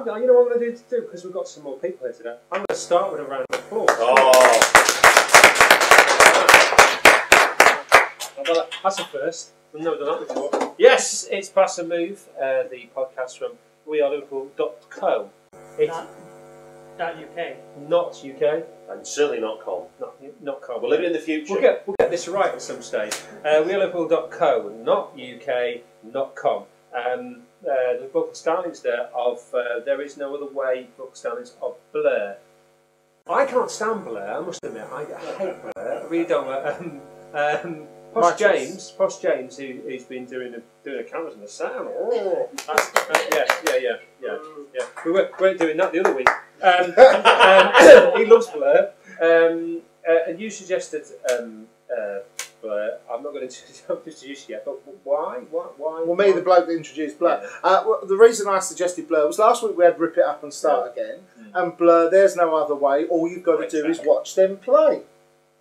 you know what I'm going to do because we've got some more people here today. I'm going to start with a round of applause. Oh. That's a first. I've never done that before. Yes, it's Pass and Move, the podcast from weareliverpool.co. .uk. Not UK. And certainly not com. Not com. We'll live it in the future. We'll get this right at some stage. Weareliverpool.co, not UK, not com. The book of Starlings there of There Is No Other Way, book of Starlings of Blur. I can't stand Blur, I must admit. I hate Blur. I really don't. Posh James, who's been doing the cameras and the sound. Oh, yeah. We weren't doing that the other week. He loves Blur. And you suggested Blur. I'm not going to introduce you yet, but why? Well, me, the bloke that introduced Blur. Well, the reason I suggested Blur was last week we had Rip It Up and Start Again, and Blur, There's No Other Way. All you've got to do is watch them play.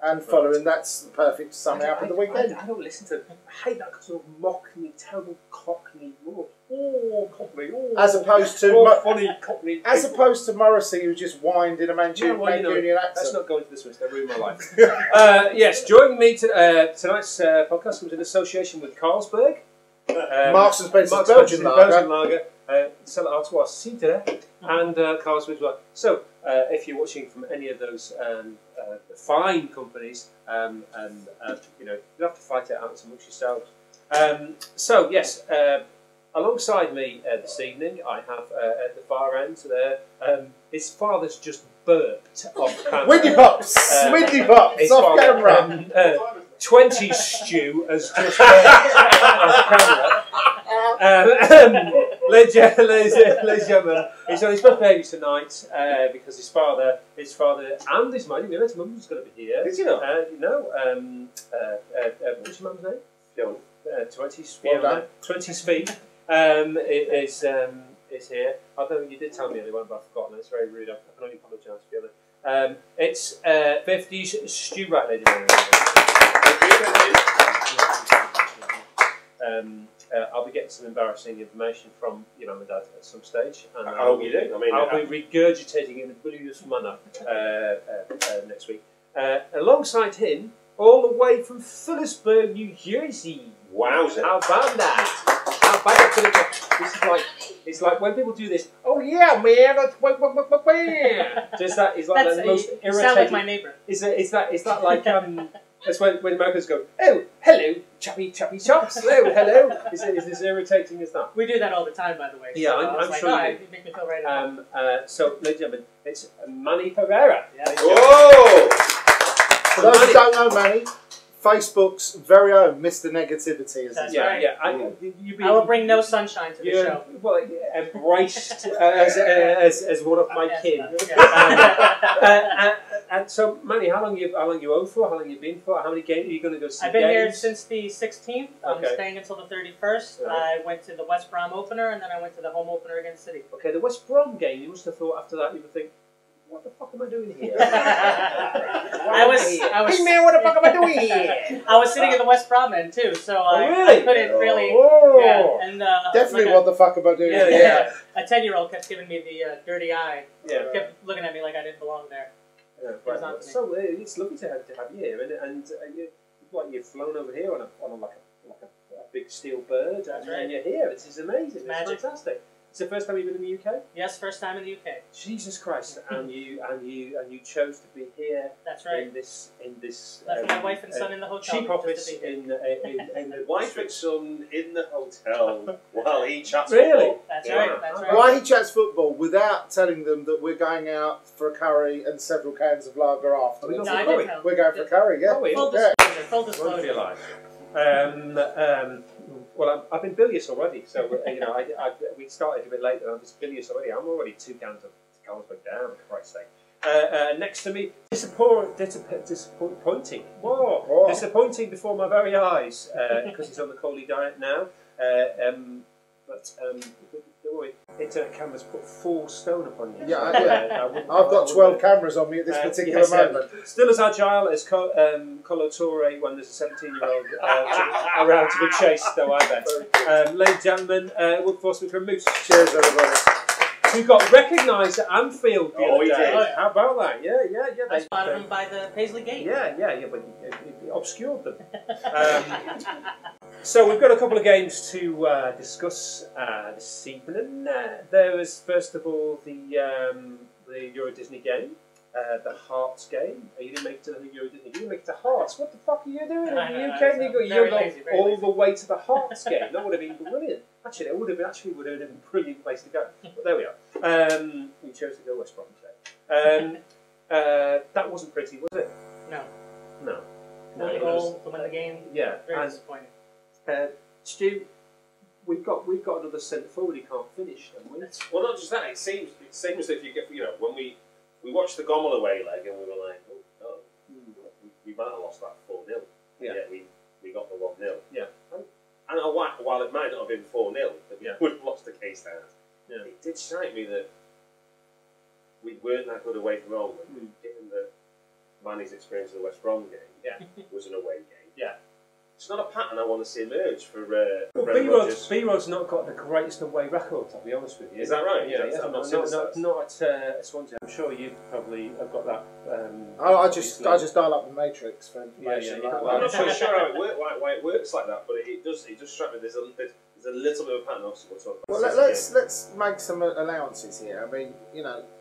And following, that's the perfect summing up of the weekend. I don't listen to them. I hate that sort of mockney, terrible cockney. Cockney. As opposed to funny cockney. As opposed to Morrissey, who just whined in a Mancunian accent. Let's not go into this, I've ruined my life. Yes, joining me tonight's podcast comes in association with Carlsberg. Marks and Spencer's Belgian lager. Sell at Artois Cidre and Carlsberg as well. So, if you're watching from any of those fine companies, you have to fight it out amongst yourselves. So, yes, alongside me this evening, I have at the far end there, his father's just burped off camera. Windy Pops! Windy Pops! Off camera! 20 stew has just burped off camera. Ladies and gentlemen, he's on his birthday tonight because his father and his mum, his mum's going to be here. Did you know? What's your mum's name? Fiona. 20's Well Fiona. done. 20's feet is here. Although you did tell me earlier on, but I've forgotten. It's very rude. I can only apologise, Fiona. It's 50s stew right, ladies and gentlemen. I'll be getting some embarrassing information from your mum and dad at some stage. And I hope you do. I mean, I'll be regurgitating in a brilliant manner next week. Alongside him, all the way from Phillipsburg, New Jersey. Wowza. How about that? How about that? It's like when people do this. Oh yeah, man! Just that is like the most irritating. You sound like my neighbour. Is that like that's when Americans go, oh hello, choppy chops. Oh hello. Is this irritating as that? We do that all the time, by the way. Yeah, so I'm sure you do. You make me feel right at home. So, ladies and gentlemen, it's Manny Pereira. Yeah. Whoa! For those who don't know Manny, Facebook's very own Mr. Negativity. That's right. Yeah. I will bring no sunshine to the show. Well, embraced as one of my kin. And so, Manny, how long you owe for? How long you been for? How many games are you going to go see? I've been here since the 16th. I'm Okay. staying until the 31st. Right. I went to the West Brom opener, and then I went to the home opener against City. Okay, the West Brom game. You must have thought after that you would think, what the fuck am I doing here? I was. Hey man, what the fuck am I doing here? I was sitting in the West Brom end too, so I really? couldn't really. Oh. Yeah, and Definitely like what the fuck am I doing Yeah, here? yeah. A 10-year-old kept giving me the dirty eye. Yeah. Kept looking at me like I didn't belong there. Right. So it's lovely to have you here, and you've flown over here on a big steel bird, and you're here. This is amazing. It's magic. Fantastic. It's the first time you've been in the UK. Yes, first time in the UK. Jesus Christ! and you chose to be here. That's right. In this. Left my wife and son in the hotel. Cheap office just to be here. in the Wife and son in the hotel while he chats Really? football. That's Yeah. right. That's right. Why he chats football without telling them that we're going out for a curry and several cans of lager after. we No, got I Curry. didn't tell. We're going for a curry, yeah. Oh, we- Full Yeah. disclosure. Full Won't disclosure. be alive. Well, I've been bilious already, so we started a bit late, and I'm just bilious already. I'm already 2 cans of Carlsberg down, for Christ's sake. Next to me, disappointing. Whoa. Oh. Disappointing before my very eyes, because he's on the Coley diet now. But don't worry, internet cameras put 4 stone upon you. Yeah, So, I've got 12 cameras on me at this particular yes, moment. Still as agile as Colo Torre when there's a 17-year-old around to be chased, though, I bet. Ladies and gentlemen, Wood Forceman from Moose. Cheers, everybody. who got recognised at Anfield the Oh, other he day. did. How about that? Yeah. I spotted him by the Paisley Gate. Yeah, but it obscured them. So we've got a couple of games to discuss this evening. There was first of all the Euro Disney game, the Hearts game. You didn't make it to the Euro Disney. You didn't make it to Hearts. What the fuck are you doing in the UK? You got all the way to the Hearts game. That would have been brilliant. Actually, it would have been a brilliant place to go. But there we are. We chose to go West Brom today. That wasn't pretty, was it? No. No. One goal to win the game. Yeah. Very disappointing. Stu, we've got another centre forward who can't finish, haven't we? Well, not just that. It seems if you get when we watched the Gommel away leg and we were like, oh, we might have lost that 4-0. Yeah. We got the 1-0. Yeah. And while it might not have been 4-0, that we would have lost the case down. Yeah. It did strike me that we weren't that good away from home, and given that Manny's experience of the West Brom game was an away game. Yeah. It's not a pattern I want to see emerge for Well, Brendan Rodgers. B-Rod's not got the greatest away record, I'll be honest with you. Is that right? Yeah, I've not seen the stats. not at Swansea. I'm sure you probably have got that. I just dial up the matrix for information. Yeah, Well, I'm not quite sure how it works, why it works like that, but it does strike me there's a little bit of a pattern. Obviously, we'll talk about. Well, let's make some allowances here. I mean,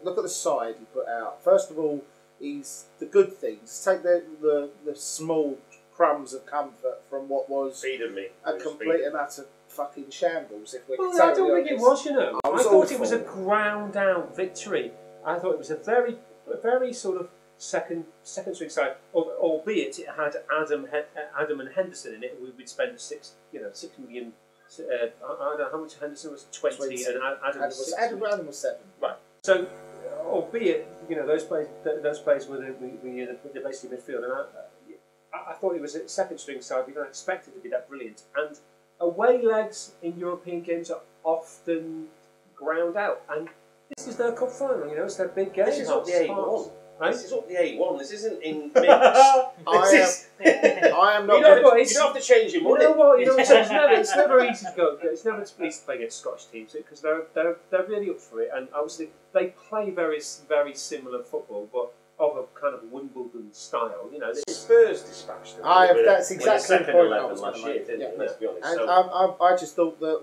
look at the side he put out. First of all, he's the good things. Take the small crumbs of comfort from what was Feeding me. a complete and utter fucking shambles. If we're Well, I totally don't think it honest. was. I I was thought it was a awful. ground out victory. I thought it was a very sort of second string side, albeit it had Adam and Henderson in it. We'd spent 6 million. I don't know how much Henderson was, 20 and Adam was 6. Adam was 7. Right. So, albeit those players were the basic midfield, and I thought it was a second string side. We don't expect it to be that brilliant. And away legs in European games are often ground out, and this is their cup final. It's their big game. This is up the A1. This is up the A1. This isn't in mix. I am not. You don't have to change your money. You know what? It's never easy to go. It's never easy to play against Scottish teams because they're really up for it, and obviously they play very very similar football, but of a kind of Wimbledon style. Spurs dispatched them. That's exactly the second point I 11 was last going to year, make. didn't Yeah. it? Let's be honest. And So, I just thought that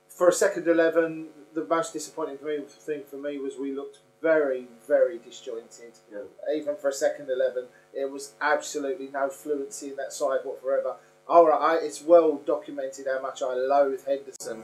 for a second 11, the most disappointing thing for me was we looked very, very disjointed. Yeah. Even for a second 11, it was absolutely no fluency in that side whatsoever. All right, it's well documented how much I loathe Henderson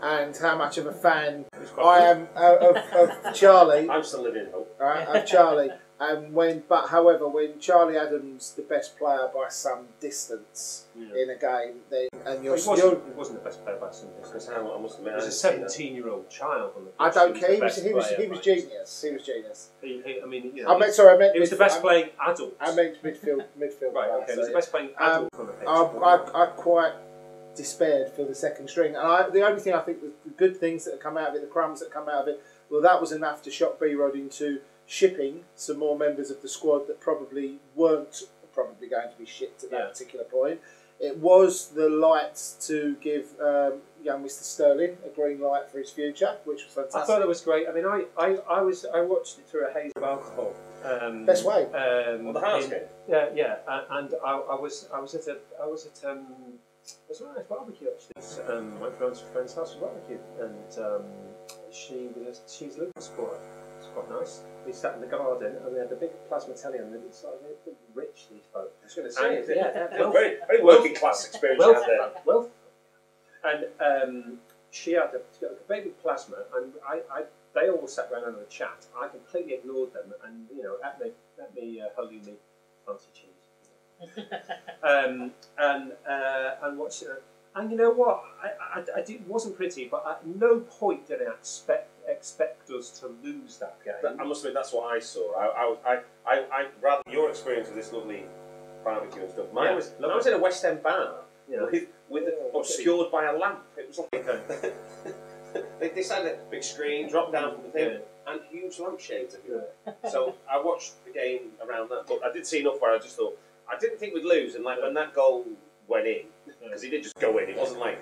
and how much of a fan I am of Charlie. I'm still living in hope. Right, of Charlie. However, when Charlie Adams the best player by some distance in a game, then He wasn't the best player by some distance. I must admit, He was a 17-year-old child on the pitch. I don't He care. He was was the best player by- genius. He was genius. I mean, I meant he was the best playing adult. I meant midfield. Right, okay. He was the best playing adult on the pitch. I quite despaired for the second string, and the only thing I think the good things that have come out of it, the crumbs that come out of it, well, that was enough to shock B-Rod into shipping some more members of the squad that weren't probably going to be shipped at that particular point. It was the light to give young Mr. Sterling a green light for his future, which was fantastic. I thought it was great. I mean, I watched it through a haze of alcohol. Best way. The house game. Yeah, and I was at a nice barbecue actually. My friend's house for barbecue, and she's a Liverpool supporter. It's quite nice. We sat in the garden and we had a big plasma telly on, and it's like they're rich, these folk. I was going to say, very, very working class experience out there. Well, and she had a baby plasma, and they all sat around and had a chat. I completely ignored them, and let me halloumi fancy cheese, and watched it. And you know what? It wasn't pretty, but at no point did I expect us to lose that game. I must admit, that's what I saw. I rather your experience with this lovely barbecue and stuff. Mine was in a West End bar with obscured by a lamp. It was like they decided a big screen, drop down from the thing, and huge lampshades everywhere. So I watched the game around that, but I did see enough where I just thought I didn't think we'd lose, and when that goal went in, because he did just go in. It wasn't like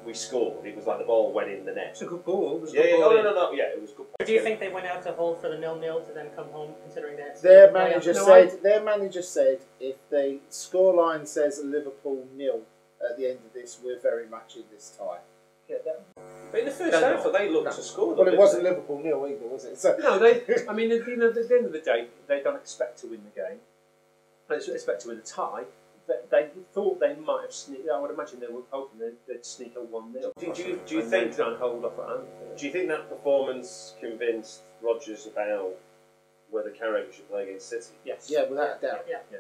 we scored. It was like the ball went in the net. It's a good ball. It was a Yeah, good yeah. ball in. No. Yeah, it was good. Do you think they went out to hold for the 0-0 to then come home, considering that Their manager said if the scoreline says Liverpool 0 at the end of this, we're very much in this tie. Yeah, but in the first half, they looked to score. Well, it wasn't Liverpool 0 either, was it? So, no, they. I mean, at the end of the day, they don't expect to win the game. They expect to win the tie. They thought they might have sneaked. I would imagine they were hoping they'd sneak a 1-0. Do you think try and hold off at Anfield? Do you think that performance convinced Rodgers about whether Carragher should play against City? Yes. yeah, without a doubt. Yeah.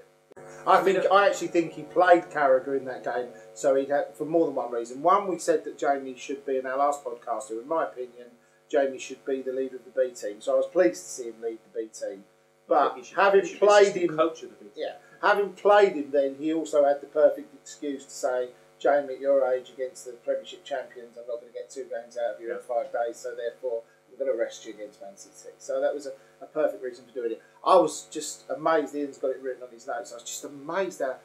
I actually think he played Carragher in that game, so he had for more than one reason. One, we said that Jamie should be in our last podcast. In my opinion, Jamie should be the leader of the B team. So I was pleased to see him lead the B team. But having played him, coach of the B team. Having played him, then he also had the perfect excuse to say, Jamie, at your age against the Premiership champions, I'm not going to get 2 games out of you in 5 days, so therefore I'm going to rest you against Man City. So that was a perfect reason for doing it. I was just amazed. Ian's got it written on his notes. I was just amazed that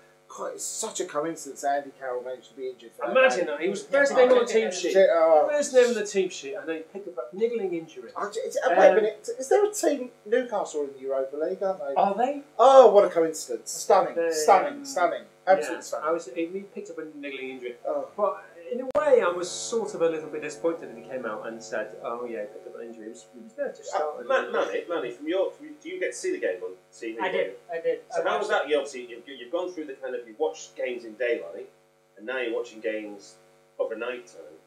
it's such a coincidence that Andy Carroll managed to be injured. For Imagine that. He was first name on the team sheet. First name on the team sheet, and they picked up a niggling injury. Wait a minute. Is there a team, Newcastle in the Europa League, aren't they? Are they? Oh, what a coincidence. Stunning. Absolutely stunning. He picked up a niggling injury. Oh. But in a way, I was sort of a little bit disappointed that he came out and said, "Oh yeah, he picked up an injury." He was there to start. Manny, do you get to see the game on TV? I did. So how was that? You've gone through the kind of, you've watched games in daylight, and now you're watching games overnight time,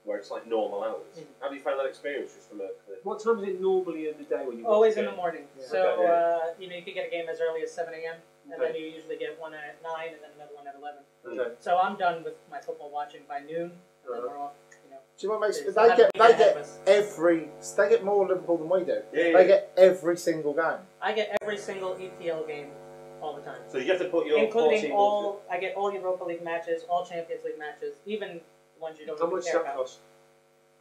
where it's like normal hours. How do you find that experience? Just from what time is it normally in the day when you? Always in the morning. Yeah. So you could get a game as early as 7 a.m. and then you usually get one at 9 and then another one at 11. Okay. So I'm done with my football watching by noon, and then we're off. Do you know what makes they get more Liverpool than we do. Yeah, they get every single game. I get every single EPL game all the time. So you have to put your including I get all Europa League matches, all Champions League matches, even the ones you don't How even much care that about. cost?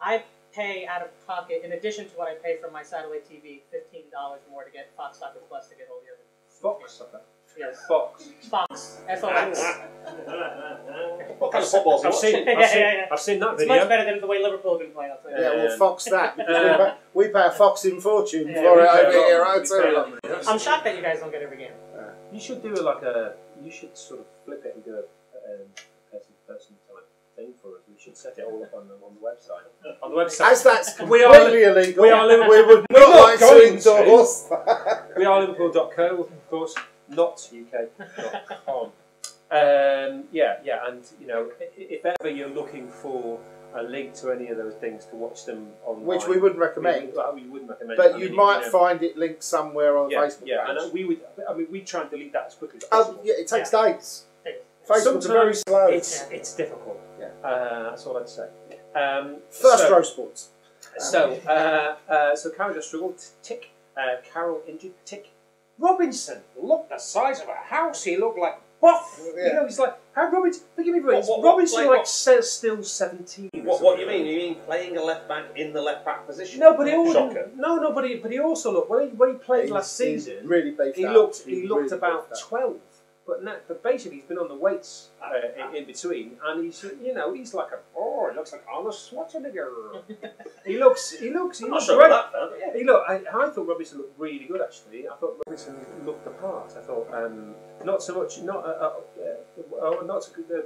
I pay out of pocket, in addition to what I pay for my satellite TV, $15 more to get Fox Soccer Plus to get all the other. Fox Soccer. Yes. Fox. FOX. What kind of football's I've seen that It's video. much better than the way Liverpool have been playing. I'll tell you. Yeah, well, Fox that. Because we pay a Foxing fortune for it over here. I'll tell you. I'm shocked that you guys don't get every game. You should do you should sort of flip it and do a person-to-person type thing for us. We should set it all up on the website. On the website. As that's completely illegal. We would not like to endorse that. We are Liverpool.co, of course, not UK.com. And if ever you're looking for a link to any of those things to watch them online, which we wouldn't recommend, we wouldn't recommend. But you might find it linked somewhere on Facebook. Yeah, page. and we try and delete that as quickly as possible. It takes days. Facebook's very slow. It's difficult. Yeah, that's all I'd say. First row sports. So Carragher just struggled. Tick. Carroll injured. Tick. Robinson looked the size of a house. He looked like buff. Yeah. You know, he's like, how Robinson? Forgive me, Robinson still 17. What do you mean? You mean playing a left back in the left back position? No, but he also looked when he played last season. Really beefed he up. looked about 12. But basically he's been on the weights in between, and he's like he looks like Arnold Schwarzenegger. he looks great. I thought Robinson looked really good actually. I thought Robinson looked the part. I thought not so much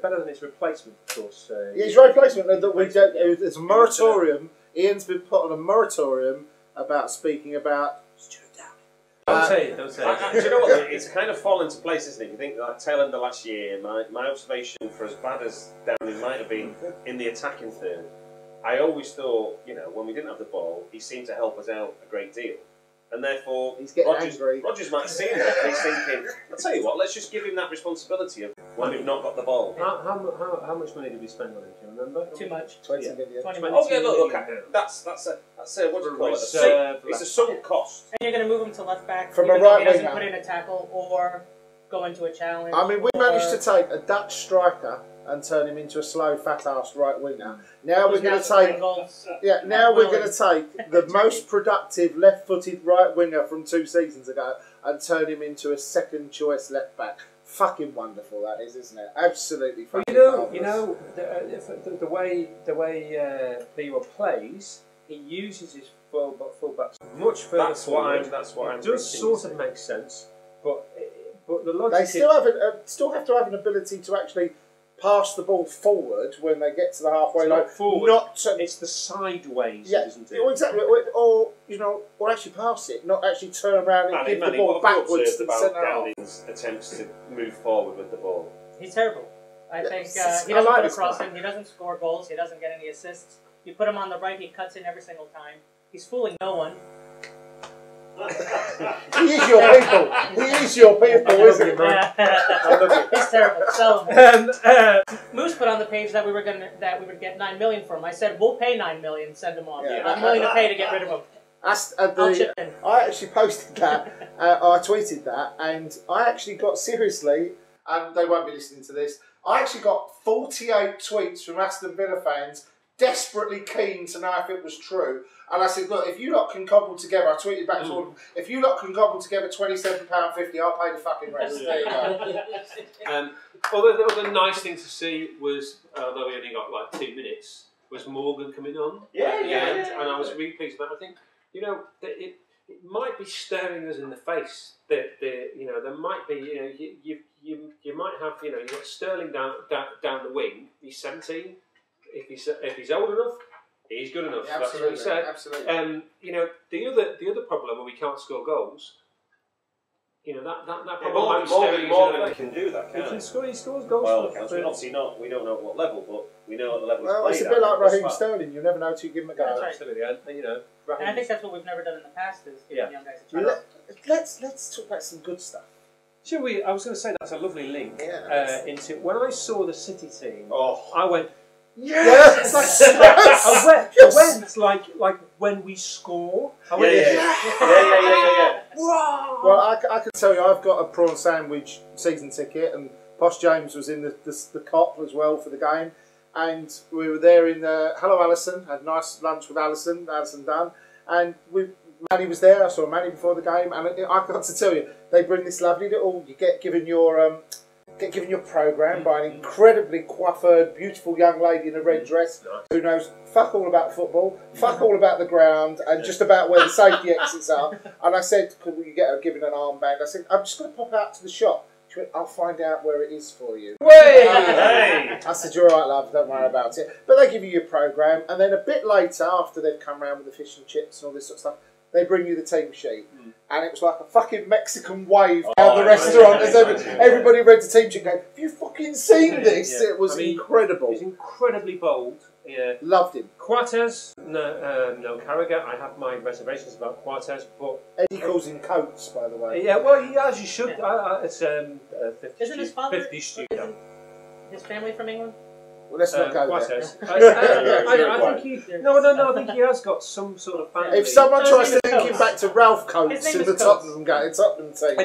better than his replacement, of course. His replacement. There's a moratorium. Ian's been put on a moratorium about speaking about. Don't say it. Do you know what? It's kind of fallen into place, isn't it? You think like tail end of last year, my observation, for as bad as Downey might have been in the attacking third, I always thought, when we didn't have the ball, he seemed to help us out a great deal. And therefore, he's getting angry. Rodgers might have seen that and he's thinking, I'll tell you what, let's just give him that responsibility of when we've not got the ball. How much money did we spend on him? Do you remember? Too much. 20 million. 20 Oh yeah, look, that's a what do you call it? It's a sunk cost. And you're going to move him to left back from even a right though he doesn't winger. put in a tackle or go into a challenge. I mean, we managed to take a Dutch striker and turn him into a slow, fat-assed right winger. Now we're going to take the most productive left-footed right winger from 2 seasons ago and turn him into a second-choice left back. Fucking wonderful that is, isn't it? Absolutely Well, fucking the way Leroy plays, he uses his fullbacks much further That's forward. That's what I'm It does thinking. sort of make sense, but the logic They still have to have an ability to actually pass the ball forward when they get to the halfway line. Not forward. It's the sideways, isn't it? Well, exactly. Or or actually pass it, not actually turn around and give the ball backwards to the centre half. Galding's attempts to move forward with the ball. He's terrible. I think he I doesn't like put this across guy. him. He doesn't score goals. He doesn't get any assists. You put him on the right, he cuts in every single time. He's fooling no one. He is your people. He is your people, isn't he, man? He's terrible. Sell him. Moose put on the page that we would get $9 million for him. I said we'll pay $9 million, send him on. Yeah. I'm willing to pay to get rid of him. I'll chip in. I actually posted that. I tweeted that, and I actually got seriously. And they won't be listening to this. I actually got 48 tweets from Aston Villa fans desperately keen to know if it was true. And I said, look, if you lot can cobble together, I tweeted back to them, if you lot can cobble together £27.50, I'll pay the fucking rest. There you go. Although the nice thing to see was, although we only got like 2 minutes, was Morgan coming on at the end, and I was really pleased with that. I think, that it might be staring us in the face. That there might be, you might have, you've got Sterling down the wing. He's 17. If he's old enough, he's good enough. Yeah, that's what he said. Absolutely. The other problem when we can't score goals, that problem might be staring us in the Morgan face. can do that, He can't can he? score. He scores goals. Well, obviously not. We don't know at what level, but we know at the level. Well, he's it's a played bit at. like Raheem Sterling. You never know till you give him a go. That's right. Absolutely, and And I think that's what we've never done in the past is give young guys a chance. Let's talk about some good stuff. Shall we? I was going to say that's a lovely link into when I saw the City team. Oh, I went. Yes! I went like when we score. I went, yeah. Wow. Well, I can tell you, I've got a prawn sandwich season ticket, and Posh James was in the cop as well for the game, and we were there in the Hello Alison, had a nice lunch with Alison Dunn, and Manny was there. I saw Manny before the game, and I got to tell you, they bring this lovely little. You get given your programme by an incredibly coiffured, beautiful young lady in a red dress who knows fuck all about football, fuck all about the ground, and just about where the safety exits are. And I said, could we get her given an armband? I said, I'm just going to pop out to the shop. She went, I'll find out where it is for you. Hey! I said, you're all right, love, don't worry about it. But they give you your programme, and then a bit later, after they've come round with the fish and chips and all this sort of stuff, they bring you the team sheet. And it was like a fucking Mexican wave down the restaurant as everybody read the team sheet going, have you fucking seen this? It was incredible. He's incredibly bold. Yeah. Loved him. Quartes, no Carragher. I have my reservations about Quartes, but Eddie calls him Coates, by the way. yeah, well, he as you should. It's 50 Isn't his father? 50 studio. His family from England? Well, let's not go Quartes. there. I think he. No. I think he has got some sort of family. If someone tries to name link is him back to Ralph Coates His name in the is Coates. Tottenham team.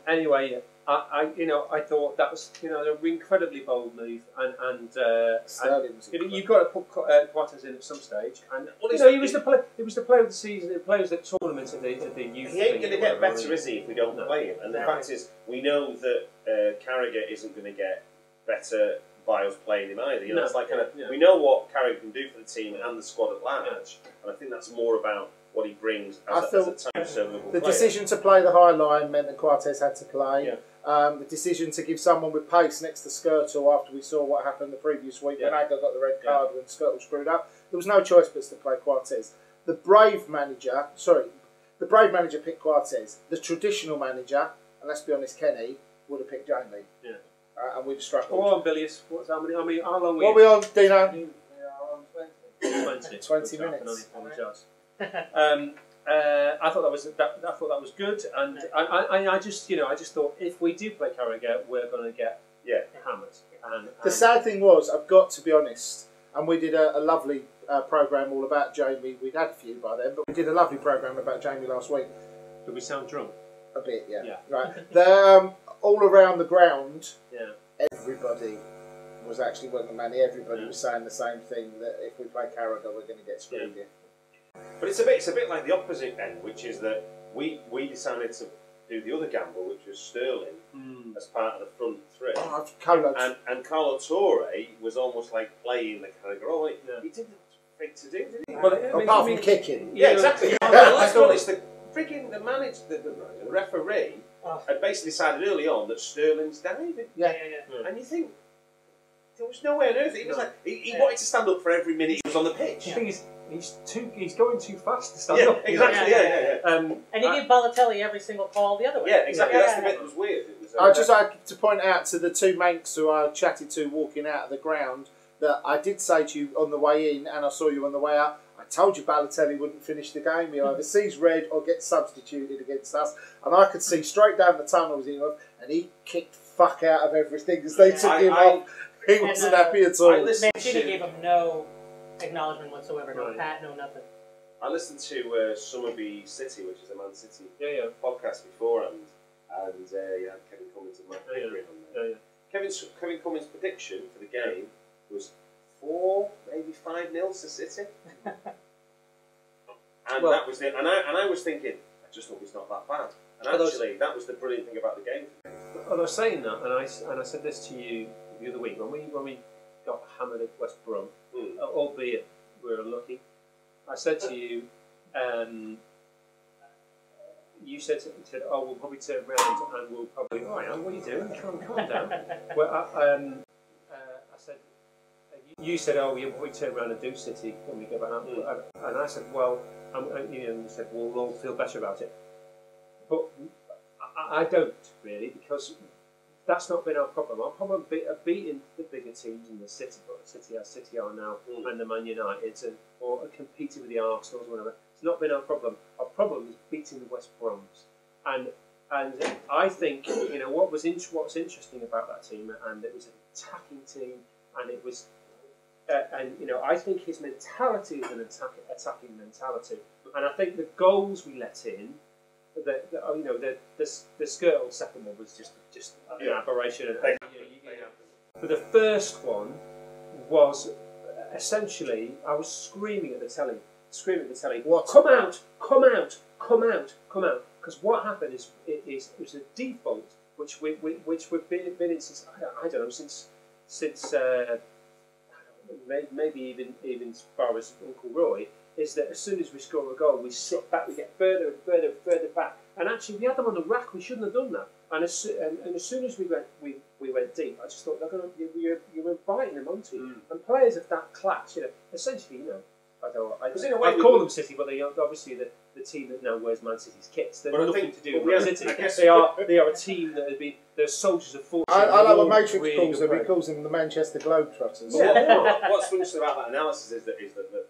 Anyway, I thought that was an incredibly bold move, and Sterling was you've got to put Quartes in at some stage, and he was the player of the season, the player of the tournament at the youth. he ain't going to get better, is he, if we don't play him? And the fact is, we know that Carragher isn't going to get better by us playing him either. It's like we know what Carragher can do for the team and the squad at large, and I think that's more about what he brings as a time servable the player. decision to play the high line meant that Quartes had to play. The decision to give someone with pace next to Skirtle after we saw what happened the previous week when Agger got the red card when Skirtle screwed up, there was no choice but to play Quartes. The brave manager picked Quartes. The traditional manager, and let's be honest, Kenny, would have picked Jamie. And we'd struggled. Oh, I'm bilious. What's how many? I mean, how long? What are we on, Dino? 20 minutes. I thought that was good, and I just thought if we do play Carragher, we're going to get hammered. And the sad thing was, I've got to be honest, and we did a lovely programme all about Jamie. We'd had a few by then, but we did a lovely programme about Jamie last week. Did we sound drunk? A bit, yeah. Right. All around the ground, everybody was actually winning the money. Everybody was saying the same thing, that if we play Carragher, we're going to get screwed here. But it's a bit like the opposite end, which is that we decided to do the other gamble, which was Sterling as part of the front three. And Carlo Torre was almost like playing the kind of role. He didn't know what to do, did he? Well, apart from kicking. Yeah, exactly. Let's be honest, the referee had basically decided early on that Sterling's diving. Yeah. And you think, there was no way on earth. He was like, he wanted to stand up for every minute he was on the pitch. I think he's going too fast to stand up. Exactly. And he gave Balotelli every single call the other way. Yeah, exactly. That's the bit that was weird. I'd just like to point out to the two Mancs who I chatted to walking out of the ground that I did say to you on the way in, and I saw you on the way out, I told you Balotelli wouldn't finish the game. He either sees red or gets substituted against us. And I could see straight down the tunnels, and he kicked fuck out of everything as they took him off. He wasn't happy at all. Mancini gave him no acknowledgement whatsoever, no pat, no nothing. I listened to Summerby City, which is a Man City podcast beforehand, and you had Kevin Cummins and Mike Pickering on there. Kevin Cummins' prediction for the game was 4, maybe 5-0 to City. And that was it. And I was thinking, I just hope it's not that bad. And actually, that was the brilliant thing about the game. Well, I was saying that, and I said this to you the other week when we got hammered at West Brom, albeit we were unlucky. I said to you, you said, "Oh, we'll probably turn around and we'll probably." Oh, what are you doing? Calm down. Well, I said. You said, "Oh, we'll probably turn around and do City when we go back." And I said, "Well," you said, "Well, we'll all feel better about it." But I don't really, because that's not been our problem. Our problem are beating the bigger teams in the City, but City are now, and the Man United, or competing with the Arsenals or whatever. It's not been our problem. Our problem is beating the West Broms, and I think what's interesting about that team, and it was an attacking team, and it was. I think his mentality is an attacking mentality, and I think the goals we let in, the Skirtle second one was just an aberration. But the first one was essentially, I was screaming at the telly. What? Come out! Because what happened is it was a default which we've been in since I don't know since. Maybe even as far as Uncle Roy, is that as soon as we score a goal, we sit back, we get further and further back. And actually, we had them on the rack. We shouldn't have done that. And as soon as we went deep, I just thought you were inviting them onto you. And players of that class, essentially, I call them City, but they are obviously the team that now wears Man City's kits. They're nothing to do with Man City. They are a team that have been. They're soldiers of fortune. I like what Matrix calls them. He calls them the Manchester Globetrotters. What's interesting about that analysis is that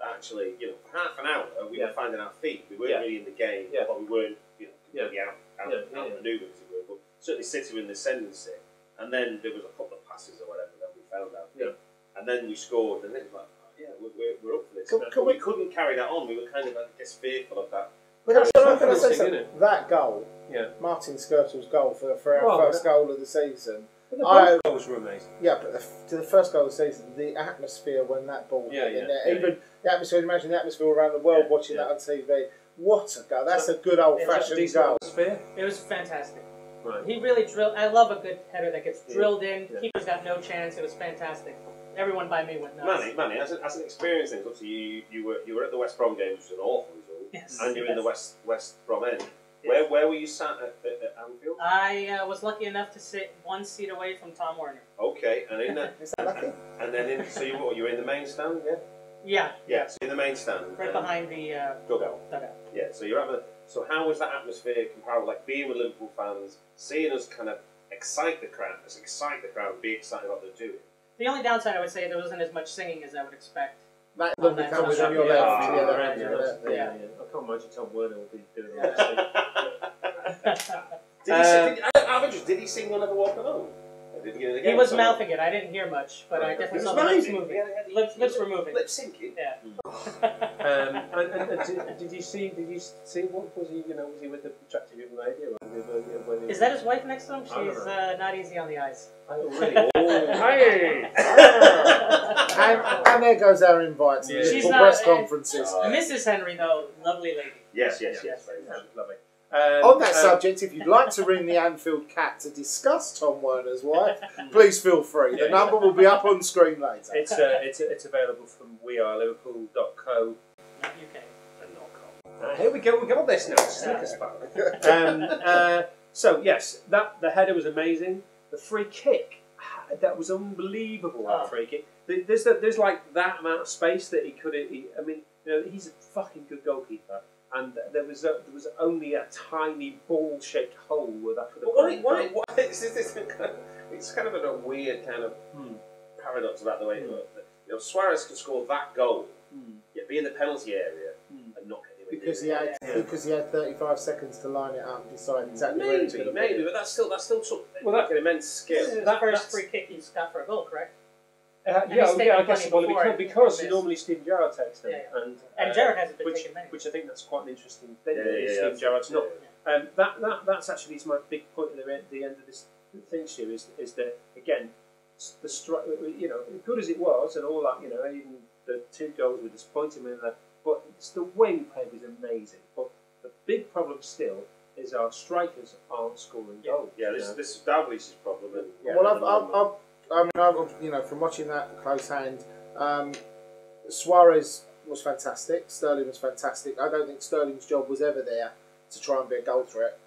actually, for half an hour we were finding our feet. We weren't really in the game, but we weren't, completely out manoeuvred, as it were. But certainly City were in the ascendancy, and then there was a couple of passes or whatever that we found out. And then we scored, and it was like, we're up for this. We couldn't carry that on. We were kind of, I guess, fearful of that. Can I say something? That goal, Martin Skirtle's goal for our first goal of the season. The goals were amazing. Yeah, but the first goal of the season, the atmosphere when that ball hit in there, even the atmosphere, imagine the atmosphere around the world watching that on TV. What a goal. That's a good old-fashioned goal. It was fantastic. Right. He really drilled. I love a good header that gets drilled in. Keeper's got no chance. It was fantastic. Everyone by me went nuts. Manny, as an experience thing, obviously you were at the West Brom game, which was an awful result, and you're in the West Brom end. Yes. Where were you sat at Anfield? I was lucky enough to sit one seat away from Tom Werner. Okay, and in that, is that lucky? And then you were in the main stand, Yeah. Yeah, so in the main stand, right behind the dugout. Yeah, so you're having. So how was that atmosphere comparable? Like being with Liverpool fans, seeing us kind of excite the crowd, be excited about what they're doing. The only downside I would say there wasn't as much singing as I would expect. That lovely comes on your left. Yeah. I can't imagine Tom Werner would be doing that. Did he sing "You'll Never Walk Alone"? He was mouthing it. I didn't hear much, but I definitely saw the lips moving. Lips were moving. Lip syncing. Yeah. And did you see what was he? Was he with the attractive young lady? Or is that his wife next to him? She's not easy on the eyes. Oh, really? And there goes our invite to press conferences. Mrs. Henry, though, lovely lady. Yes. Lovely. On that subject, if you'd like to ring the Anfield Cat to discuss Tom Werner's wife, please feel free. The number will be up on screen later. It's available from weareliverpool.co. Not UK. And not com. Here we go. We got this now. Snickers bar. So yes, the header was amazing. The free kick, that was unbelievable. That free kick. There's like that amount of space that he could. I mean, he's a fucking good goalkeeper. And there was only a tiny ball-shaped hole where that could have gone. It's kind of a weird kind of paradox about the way it works. Suarez could score that goal, yet be in the penalty area and not get anywhere because he had 35 seconds to line it up and decide exactly where he's going to maybe, but that still took an immense skill. This is the first free kick he's got for a goal, correct? I guess because normally Steven Gerrard takes them, and Gerrard hasn't been taking many. Which I think that's quite an interesting thing. Steven Gerrard's not. That's actually my big point at the end of this thing, Stu, is that again, the good as it was and all that, even the 2 goals were disappointing, but it's the way we played was amazing. But the big problem still is our strikers aren't scoring goals. Yeah, this is Dalglish's problem. From watching that close hand, Suarez was fantastic. Sterling was fantastic. I don't think Sterling's job was ever there to try and be a goal threat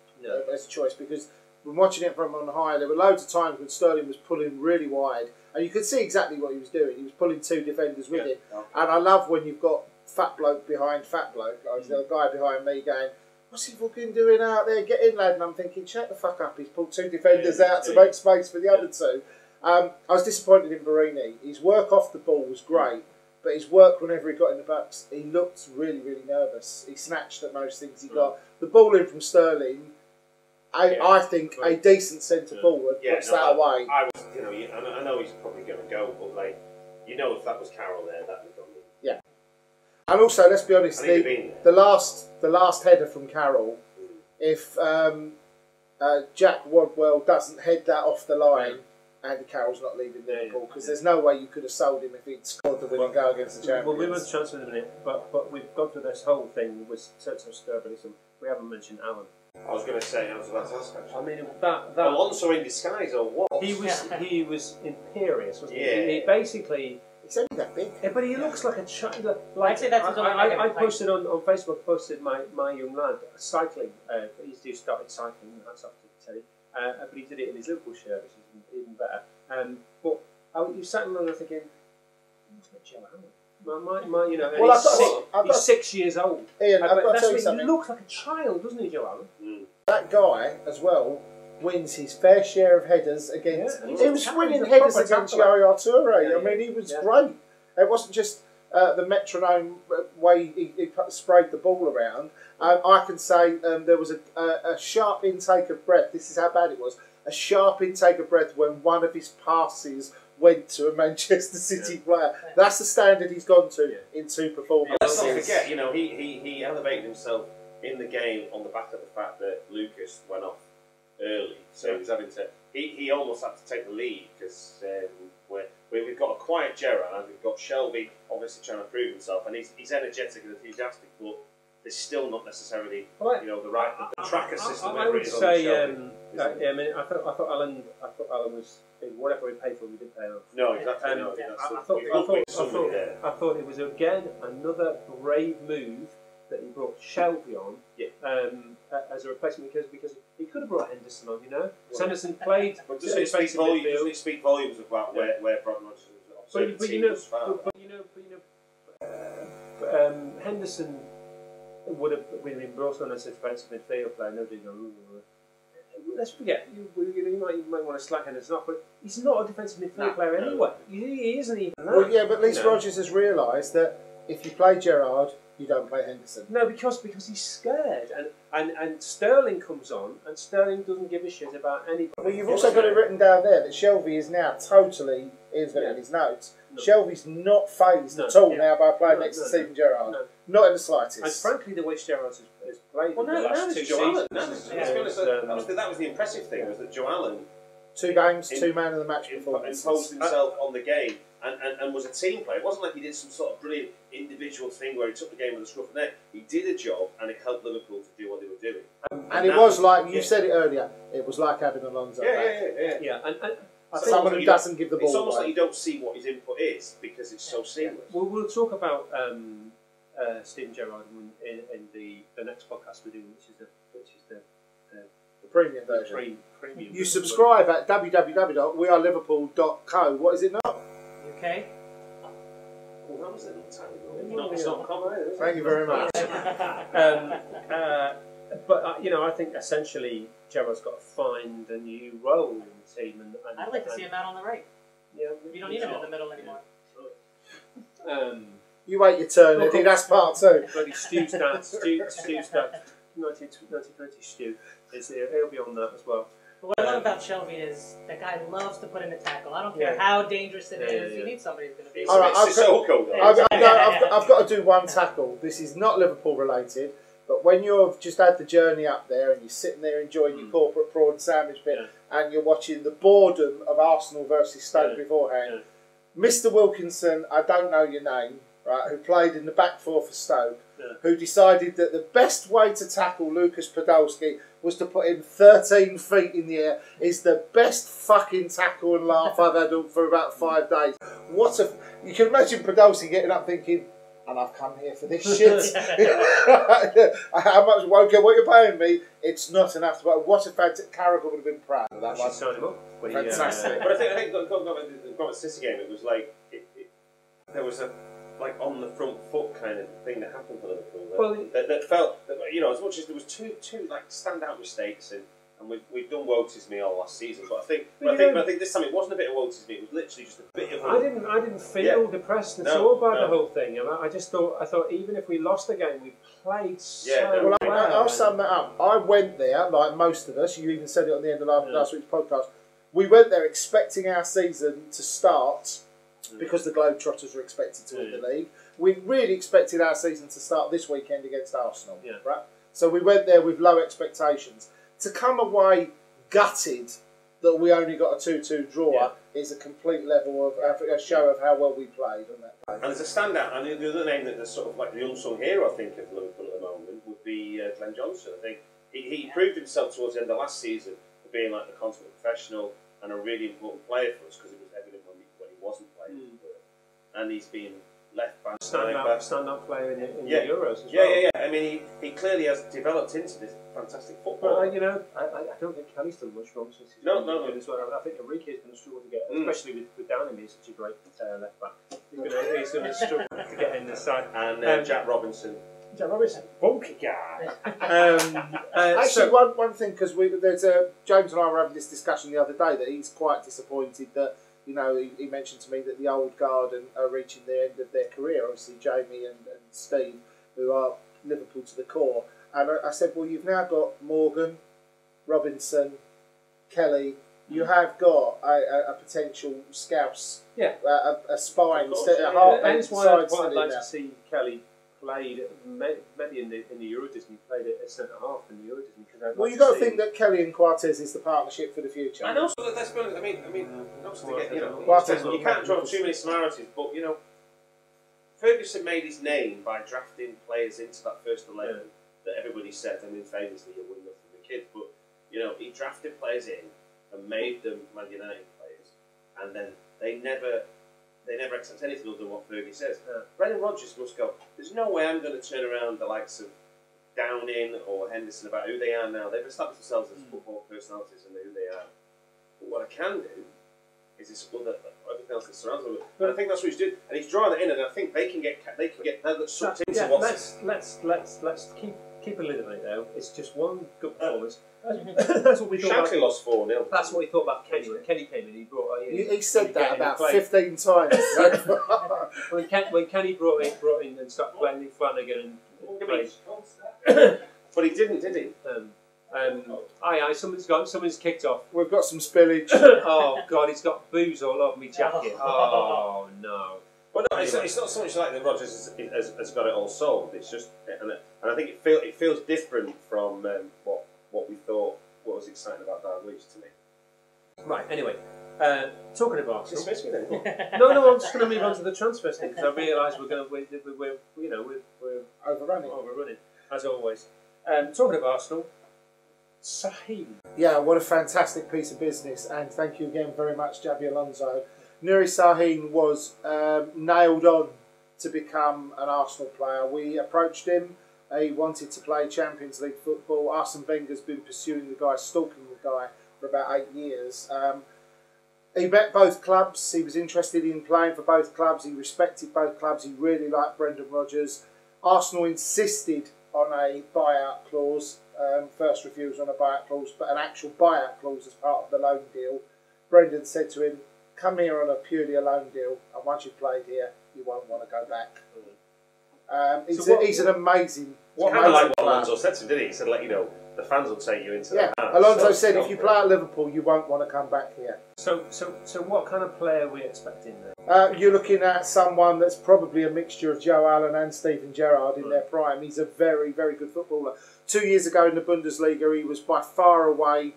as a choice, because from watching it from on high, there were loads of times when Sterling was pulling really wide, and you could see exactly what he was doing. He was pulling 2 defenders with him, and I love when you've got fat bloke behind fat bloke. Like there's a guy behind me going, "What's he fucking doing out there? Get in, lad!" And I'm thinking, "Shut the fuck up!" He's pulled 2 defenders out to make space for the other 2. I was disappointed in Barini. His work off the ball was great, but his work whenever he got in the box, he looked really, really nervous. He snatched at most things he got. The ball in from Sterling, I think a decent centre forward puts that away. I know he's probably going to go, but if that was Carroll there, that would have gone. Yeah, and also let's be honest, the last header from Carroll, if Jack Wadwell doesn't head that off the line. Andy Carroll's not leaving Liverpool because there's no way you could have sold him if he'd scored the winning goal against the champions. Well, we were transferred in a minute, but we've gone through this whole thing with such disturbance. We haven't mentioned Alan. I was about to ask. I mean, that Alonso in disguise or what? He was imperious, wasn't he? He basically. He's only that big. Yeah, but he looks like a child. I'd say that's I posted on Facebook. Posted my young lad cycling. He's just started cycling. That's up to Teddy. But he did it in his Liverpool shirt, which is even better. But you sat along and thinking, "What's that Joe Allen?" He's 6 years old. Ian, I've got to tell you something. He looks like a child, doesn't he, Joe Allen? That guy as well wins his fair share of headers against. He was winning headers against Yaya Toure. I mean, he was great. It wasn't just the metronome way he sprayed the ball around. I can say there was a sharp intake of breath. This is how bad it was. A sharp intake of breath when one of his passes went to a Manchester City player. That's the standard he's gone to in 2 performances. Let's not forget, he elevated himself in the game on the back of the fact that Lucas went off early, so he was having to. He almost had to take the lead because we've got a quiet Gerrard and we've got Shelby obviously trying to prove himself, and he's energetic and enthusiatic, but there's still not necessarily the tracker system. I would say, I thought Alan was whatever we paid for, we didn't pay off. No, exactly. I thought it was again another brave move that he brought Shelby on as a replacement because he could have brought Henderson on. Henderson played. But doesn't it speak volumes about where Brendan Rodgers is? Henderson would have been brought on as a defensive midfield player. Nobody knows. Let's forget, you might want to slack Henderson off, but he's not a defensive midfield player anyway. He isn't even that. Well, yeah, but at least Rodgers has realised that if you play Gerrard, you don't play Henderson. No, because he's scared, and Sterling comes on, and Sterling doesn't give a shit about anybody. Well, you've also got it written down there that Shelby is now totally, Ian's got it in his notes, Shelby's not phased at all now by playing next to Steven Gerrard. No. Not in the slightest. And frankly, the way Gerrard has played in the last 2 seasons. That was the impressive thing, was that Joe Allen 2 games, 2 man of the match performances. Imposed himself on the game and was a team player. It wasn't like he did some sort of brilliant individual thing where he took the game with the scruff of the neck. He did a job and it helped Liverpool to do what they were doing. And it was like, you said it earlier, it was like having Alonso back. Yeah. And someone who doesn't give the ball It's almost away. like you don't see what his input is because it's so seamless. Well, we'll talk about Steven Gerrard in the next podcast we're doing, which is the premium version. Premium. You subscribe at www.weareliverpool.co. What is it now? UK. Well, that was a little tiny. It's not common. Thank you very much. But you know, I think essentially Gerrard's got to find a new role in the team, and I'd like to see him out on the right. Yeah, You don't need him in the middle anymore. You wait your turn, Eddie. That's part 2. Bloody Stu's dad, Stu's dad, 1920 Stu. He'll be on that as well. But what I love about Shelby is that guy loves to put in a tackle. I don't care how dangerous it is. You need somebody who's going to be. All right, I've got to do one tackle. This is not Liverpool related, but when you've just had the journey up there and you're sitting there enjoying your corporate prawn sandwich bit, and you're watching the boredom of Arsenal versus Stoke beforehand, Mr. Wilkinson, I don't know your name, right, who played in the back four for Stoke, who decided that the best way to tackle Lucas Podolski was to put him 13 feet in the air, is the best fucking tackle and laugh I've had for about 5 days. You can imagine Podolski getting up thinking, and I've come here for this shit. How much? Won't get what you're paying me. It's not enough to buy. What a fantastic. Carragher would have been proud of that one. Sign him up. Fantastic. But I think going back to the City game, it was like there was a on the front foot kind of thing that happened for Liverpool. That felt that, as much as there was two standout mistakes and we've done woe-tis me all last season, but I think this time it wasn't a bit of woe-tis me. It was literally just a bit of. I didn't feel depressed at all by the whole thing. I thought even if we lost the game, we played so well. I'll sum that up. I went there like most of us. You even said it on the end of last week's podcast. We went there expecting our season to start because the Globetrotters were expected to win the league. We really expected our season to start this weekend against Arsenal. Right? So we went there with low expectations. To come away gutted that we only got a 2-2 draw is a complete level of a show of how well we played on that day. And as a standout, and the other name that's sort of like the unsung hero, I think, of Liverpool at the moment would be Glenn Johnson. I think he proved himself towards the end of last season for being like the consummate professional and a really important player for us because it was evident when he wasn't playing. And he's been left back. Stand-up player in the Euros as well. Yeah. I mean, he clearly has developed into this fantastic football. But I don't think Kelly's done much wrong since he's been good as well. I think Enrique is going to struggle to get, especially with Downey being such a great left back. He's going to struggle to get in this side. And Jack Robinson. Bulky guy. Actually, one thing, because James and I were having this discussion the other day that he's quite disappointed that. He mentioned to me that the old guard are reaching the end of their career. Obviously, Jamie and Steve, who are Liverpool to the core. And I said, well, you've now got Morgan, Robinson, Kelly. You have got a potential Scouse, a spine, a heart. And it's why I'd quite like to see Kelly played maybe in the Euro Disney, played it at centre half in the Euro Disney. You've got to think that Kelly and Quartez is the partnership for the future. And also, let's be honest, I mean, you can't draw too many similarities, but Ferguson made his name by drafting players into that first 11 that everybody said. I mean, famously, you win nothing with kids, but he drafted players in and made them Man United players, and then they never accept anything other than what Fergie says. Brendan Rodgers must go, there's no way I'm going to turn around the likes of Downing or Henderson about who they are now. They've established themselves as football personalities and who they are. But what I can do is this everything else that surrounds them. And I think that's what he's doing. And he's drawing it in, and I think they can get sucked into what's... Let's keep a lid on it though. It's just one good performance. That's what we thought. Shankly lost 4-0. That's what we thought about Kenny. When Kenny came in, he said that about 15 times. when Kenny brought in and started playing with Flanagan and played. But he didn't, did he? Aye, someone's kicked off. We've got some spillage. Oh God, he's got booze all over my jacket. Oh no. Well, no, it's not so much like that Rodgers has got it all solved. It's just, and I think it feels different from what we thought. What was exciting about Darwin Luiz to me. Right. Anyway, talking of Arsenal. Dismiss me then. No. I'm just going to move on to the transfer thing because I realise we're overrunning as always. Talking of Arsenal, Sahin. Yeah, what a fantastic piece of business, and thank you again very much, Javi Alonso. Nuri Sahin was nailed on to become an Arsenal player. We approached him. He wanted to play Champions League football. Arsene Wenger's been pursuing the guy, stalking the guy for about 8 years. He met both clubs. He was interested in playing for both clubs. He respected both clubs. He really liked Brendan Rodgers. Arsenal insisted on a buyout clause. First refusal on a buyout clause, but an actual buyout clause as part of the loan deal. Brendan said to him, come here on a purely a loan deal, and once you've played here, you won't want to go back. He's an amazing... What kind of like what Alonso said to him, did he? He said, let you know, the fans will take you into their hearts. Alonso said, if you play at Liverpool, you won't want to come back here. So what kind of player are we expecting there? You're looking at someone that's probably a mixture of Joe Allen and Steven Gerrard in their prime. He's a very, very good footballer. 2 years ago in the Bundesliga, he was by far away,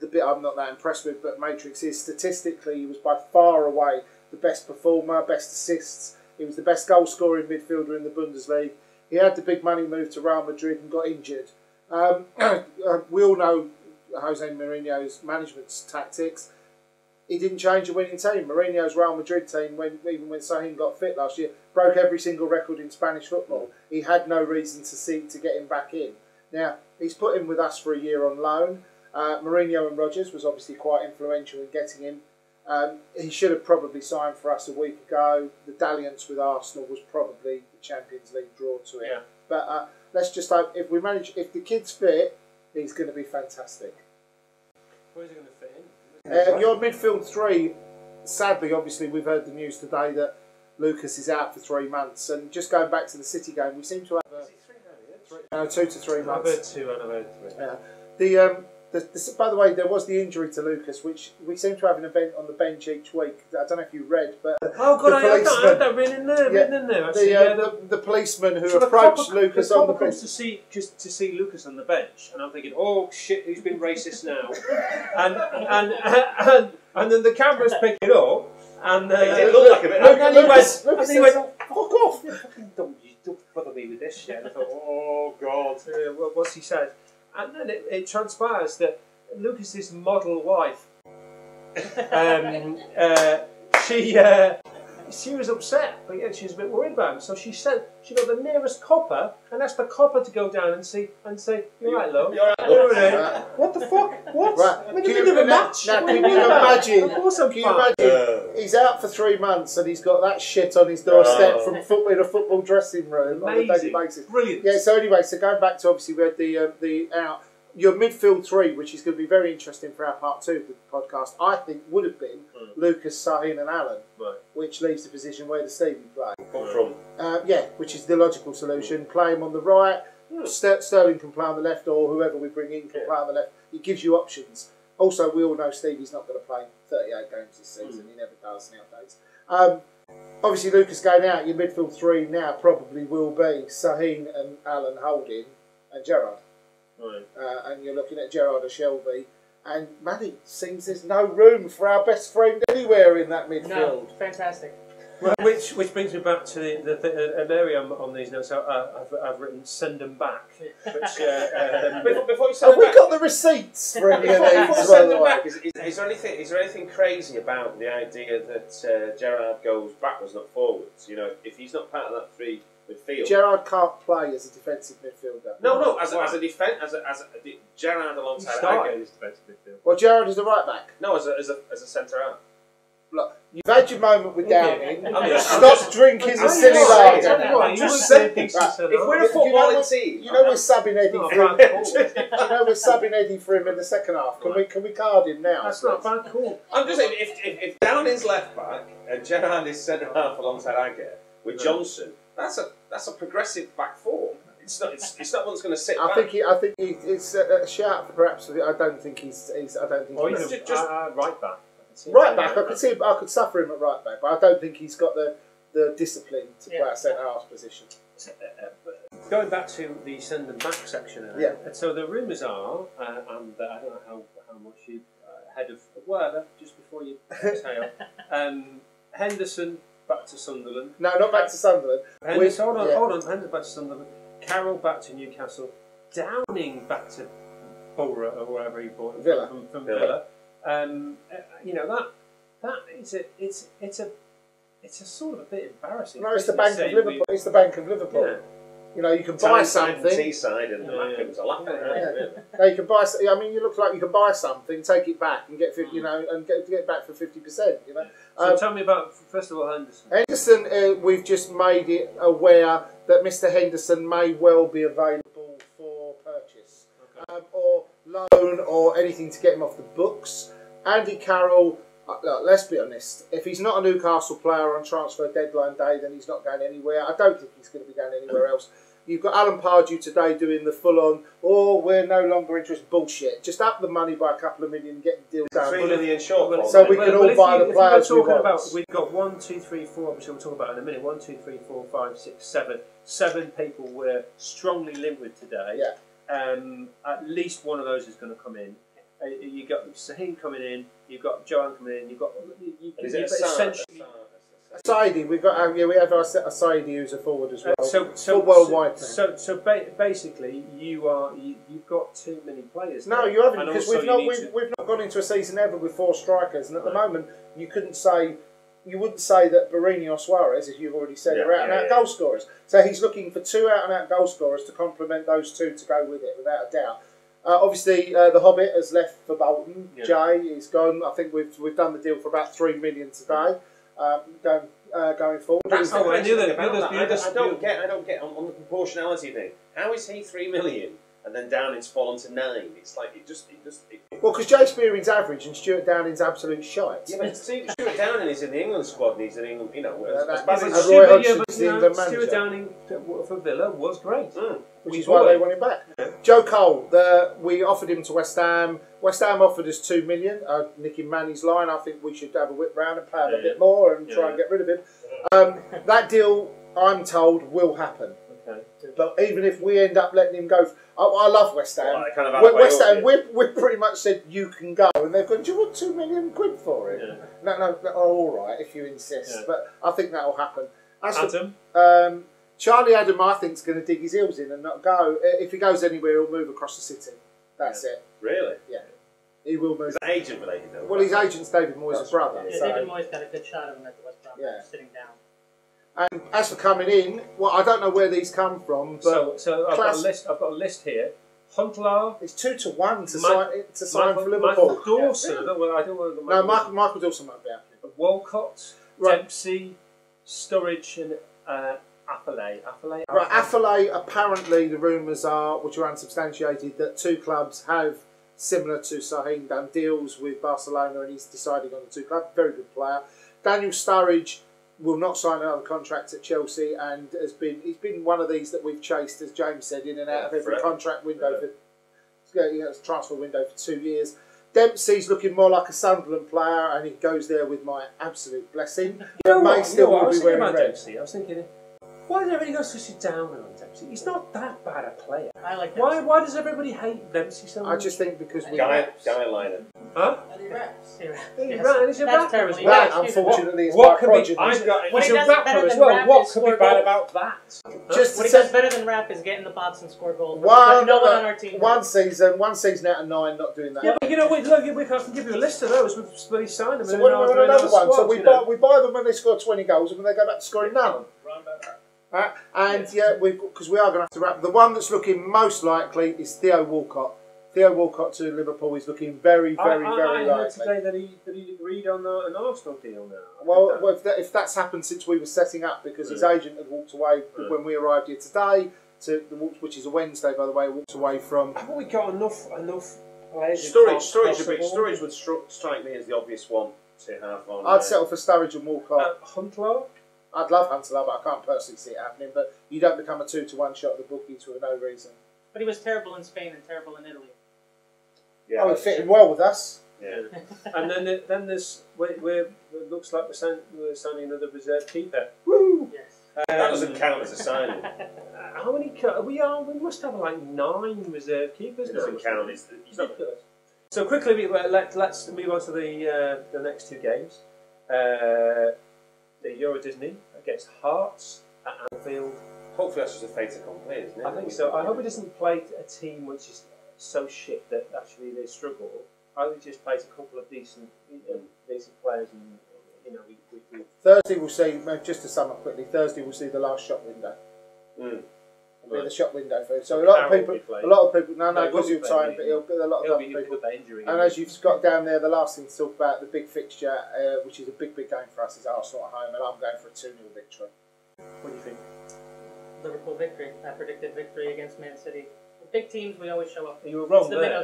the bit I'm not that impressed with, but Matrix is, statistically, he was by far away the best performer, best assists. He was the best goal-scoring midfielder in the Bundesliga. He had the big money move to Real Madrid and got injured. We all know Jose Mourinho's management's tactics. He didn't change a winning team. Mourinho's Real Madrid team, even when Sahin got fit last year, broke every single record in Spanish football. He had no reason to get him back in. Now, he's put him with us for a year on loan. Mourinho and Rodgers was obviously quite influential in getting him. He should have probably signed for us a week ago. The dalliance with Arsenal was probably the Champions League draw to it. Yeah. But let's just hope if the kid's fit, he's going to be fantastic. Where's he going to fit in? Your midfield three, sadly, obviously, we've heard the news today that Lucas is out for 3 months. And just going back to the City game, we seem to have 2 to 3 months. I've heard 2 and I've heard 3. Yeah. By the way, there was the injury to Lucas, which we seem to have an event on the bench each week. I don't know if you read, but oh god, I had that written in there. The policeman who approached Lucas on the bench to see Lucas on the bench, and I'm thinking, oh shit, who's been racist now? and then the cameras pick it up, and it did look like a bit. And he went, fuck off! Don't bother me with this shit. And I thought, oh god, what's he said? And then it transpires that Lucas's model wife, she was upset, but yeah, she was a bit worried about him. So she said she got the nearest copper and asked the copper to go down and say, "You're right, love. You're right. What the fuck? What? Right. Can you imagine? He's out for 3 months and he's got that shit on his doorstep from in a football dressing room on a daily basis. Brilliant. Yeah. So anyway, going back to obviously we had the out. Your midfield three, which is going to be very interesting for our part 2 of the podcast, I think would have been Lucas, Sahin and Allen, which leaves the position where the Stevie play. Which is the logical solution. Play him on the right, Sterling can play on the left, or whoever we bring in can play on the left. It gives you options. Also, we all know Stevie's not going to play 38 games this season. He never does nowadays. Obviously, Lucas going out, your midfield three now probably will be Sahin and Allen holding and Gerrard. Right. And you're looking at Gerrard or Shelby, and Maddie, seems there's no room for our best friend anywhere in that midfield. No, fantastic. Well, which brings me back to an area on these notes. I've written "send them back." Which, before you send them back, we got the receipts for any of these. Send them back. Is there anything crazy about the idea that Gerrard goes backwards, not forwards? You know, if he's not part of that three midfield, Gerrard can't play as a defensive midfielder. No, as a Gerrard alongside Agger as defensive midfield. Well, Gerrard is a right back. No, as a centre half. Look, you've had your moment with Downing. Stop drinking the silly lager. Just say if we're a footballing team, you know we're subbing Eddie for him. You know we're subbing Eddie for him in the second half. Can we card him now? That's not bad. Cool. I'm just saying if Downing's left back and Gerrard is centre half alongside Agger with Johnson, that's a progressive back four. It's not one that's going to sit back. I think it's a shout. Perhaps I don't think he's. I don't think he's just right back. Right back, I could see. I could suffer him at right back, but I don't think he's got the discipline to play a centre half position. Going back to the send them back section, so the rumours are, and I don't know how much you head of whatever, just before you exhale. Henderson back to Sunderland. No, not back to Sunderland. Henderson, hold on. Henderson back to Sunderland. Carroll back to Newcastle. Downing back to Borough or wherever he bought Villa. from Villa. That it's a sort of a bit embarrassing. No, it's the Bank of Liverpool. It's the Bank of Liverpool. Yeah. You know, you can buy something. Teesside and the Mackems are laughing at it. No, you can buy. I mean, you look like you can buy something, take it back, and get and get back for 50%. You know. So tell me about first of all Henderson. Henderson, we've just made it aware that Mr. Henderson may well be available for purchase, or loan, or anything to get him off the books. Andy Carroll. Look, let's be honest. If he's not a Newcastle player on transfer deadline day, then he's not going anywhere. I don't think he's going to be going anywhere else. You've got Alan Pardew today doing the full-on, we're no longer interested. Bullshit. Just up the money by a couple of million, get the deal done. $3 million short. So we can all buy the players we want. We've got 1, 2, 3, 4, which we'll talk about in a minute. 1, 2, 3, 4, 5, 6, 7. 7 people we're strongly linked with today. Yeah. At least one of those is going to come in. You've got Sahin coming in, you've got Joanne coming in, you've got essentially Saidi. We've got we have our Saidi who's a forward as well. So worldwide. So basically, you've got too many players. No, you haven't, because we've not gone into a season ever with 4 strikers, and at the moment you wouldn't say that Barini or Suarez, as you've already said, are out-and-out goal scorers. So he's looking for 2 out-and-out goal scorers to complement those 2 to go with it, without a doubt. Obviously, the Hobbit has left for Bolton. Yeah. Jay is gone. I think we've done the deal for about $3 million today. Going forward. That's the question I don't get on the proportionality thing. How is he $3 million and then Downing's fallen to 9? It's like it just. Well, because Jay Spearing's average and Stuart Downing's absolute shite. Yeah, but Stuart Downing is in the England squad and he's in England. You know, Stuart Downing for Villa was great. Which is why they want him back. Yeah. Joe Cole, we offered him to West Ham. West Ham offered us $2 million. Nicking Manny's line. I think we should have a whip round and pay him a bit more and try and get rid of him. That deal, I'm told, will happen. Okay. But even if we end up letting him go, I love West Ham. Well, West Ham, we've pretty much said you can go, and they've gone, do you want £2 million for it? Yeah. No, all right, if you insist. Yeah. But I think that will happen. Adam? Charlie Adam, I think, is going to dig his heels in and not go. If he goes anywhere, he'll move across the city. That's it. Really? Yeah. He will move. Is that agent related though? Well, his agent's David Moyes' brother. Yeah, David Moyes got a good shot of him at the West Brom, sitting down. And as for coming in, well, I don't know where these come from, but so I've got a list here. Huntelaar. It's 2 to 1 to sign for Liverpool. Michael Dawson. No, Michael Dawson might be out. Walcott, Dempsey, Sturridge, and Affalay. Right, Affalay. Apparently, the rumours are, which are unsubstantiated, that 2 clubs have, similar to Sahin, done deals with Barcelona, and he's deciding on the 2 clubs. Very good player. Daniel Sturridge will not sign another contract at Chelsea, and he's been one of these that we've chased, as James said, in and out of every contract window transfer window for 2 years. Dempsey's looking more like a Sunderland player, and he goes there with my absolute blessing. I was thinking, why does everybody go to sit down on Dempsey? He's not that bad a player. I like Dempsey. Why does everybody hate Dempsey so much? I just think because we Guy Liner. Huh? And he raps. He's a rapper as well. That, unfortunately, is my progeny. He's a rapper as well. What could be bad about that? What he does better than rap is get in the box and score goals. No one on our team. One season out of 9 not doing that. Yeah, but you know, look, I can give you a list of those. We've signed them. So what do we want another one? So we buy them when they score 20 goals, and when they go back to scoring none. And because we are going to have to wrap. The one that's looking most likely is Theo Walcott. Theo Walcott to Liverpool is looking very likely. I heard today that he agreed on an Arsenal deal now. Well, if that's happened since we were setting up, because his agent had walked away when we arrived here today, which is a Wednesday, by the way, walked away from. Haven't we got enough players? Sturridge would strike me as the obvious one to have on. I'd settle for Sturridge and Walcott. Huntelaar? I'd love Huntelaar, but I can't personally see it happening. But you don't become a 2 to 1 shot at the bookies for no reason. But he was terrible in Spain and terrible in Italy. Yeah, he fit in well with us. Yeah. And then there's it looks like we're signing another reserve keeper. Woo! Yes. That doesn't count as a signing. How many? We must have like 9 reserve keepers. It doesn't count. It's ridiculous. So quickly, let's move on to the next two games. The Euro Disney against Hearts at Anfield. Hopefully that's just a fait accompli, isn't it? I think so. I hope he doesn't play a team which is so shit that actually they struggle. I hope he just plays a couple of decent players, and we Thursday we'll see. Just to sum up quickly, Thursday we'll see the last shop window. It'll be the shop window for. So a lot of people. No, because he'll time, but it'll be a lot of other people. And as you've got down there, the last thing to talk about, the big fixture, which is a big game for us, is Arsenal at home, and I'm going for a 2-0 victory. What do you think? Liverpool victory. I predicted victory against Man City. The big teams, we always show up. You were wrong there.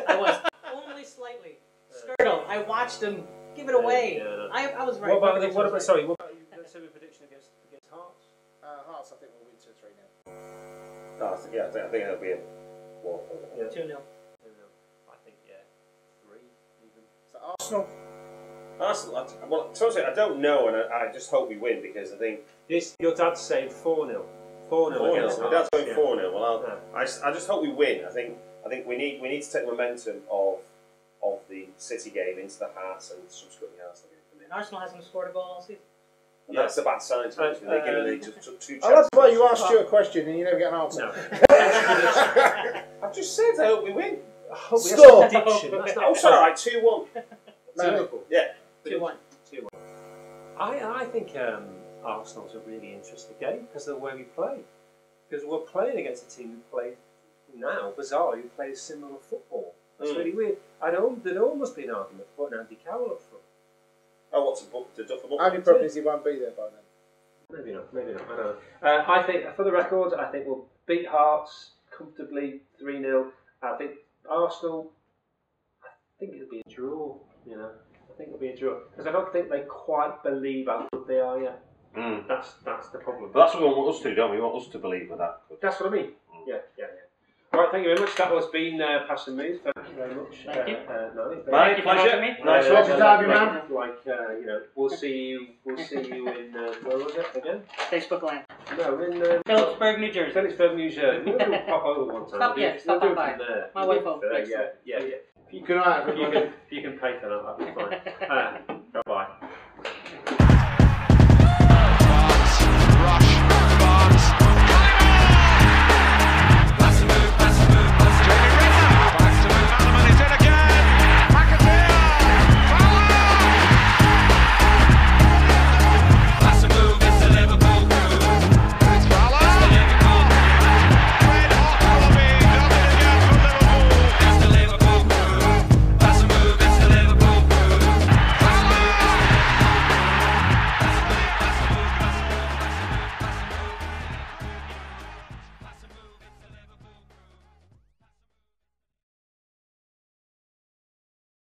I was only slightly. Skirtle. I watched him give it away. Yeah. I was right. What about sorry? What about you? Let's have a prediction against Hearts. Hearts, I think we'll win 2-3 now. I think it'll be a war. 2-0. 2-0. I think 3 even. So Arsenal. Well, I don't know, and I just hope we win because I think your dad's saying 4-0. 4-0 against Hearts. My dad's going 4-0. Well, I just hope we win. I think we need to take momentum of the City game into the Hearts and subsequently Arsenal. Arsenal hasn't scored a goal all season. And that's a bad sign to me. They just took 2 chances. I love the way you asked you a question and you never get an answer. No. I've just said I hope we win. Score! Oh, sorry, right, 2-1. Liverpool. Yeah. 2-1. I think Arsenal's a really interesting game because of the way we play. Because we're playing against a team who play now, bizarrely, who plays similar football. That's really weird. There'd almost be an argument for putting Andy Carroll up front. Oh, what's the Duffer book? Only problem is he won't be there by then. Maybe not. I don't know. I think, for the record, I think we'll beat Hearts comfortably 3-0. I think Arsenal, I think it'll be a draw. I think it'll be a draw because I don't think they quite believe how good they are yet. That's the problem. But that's what we want us to do, don't we? We want us to believe with that. That's what I mean. Yeah. Right, thank you very much. That has been Pass and Move. Thank you very much. Thank you. My pleasure. Nice one to have you, man. We'll see you in where was it again? Facebook Land. No, in Phillipsburg, New Jersey. Phillipsburg, New Jersey. We'll pop over one time. Stop on by. There. My wife will. Yeah. Good night, everybody. If you can pay for that, that'd be fine. Bye bye.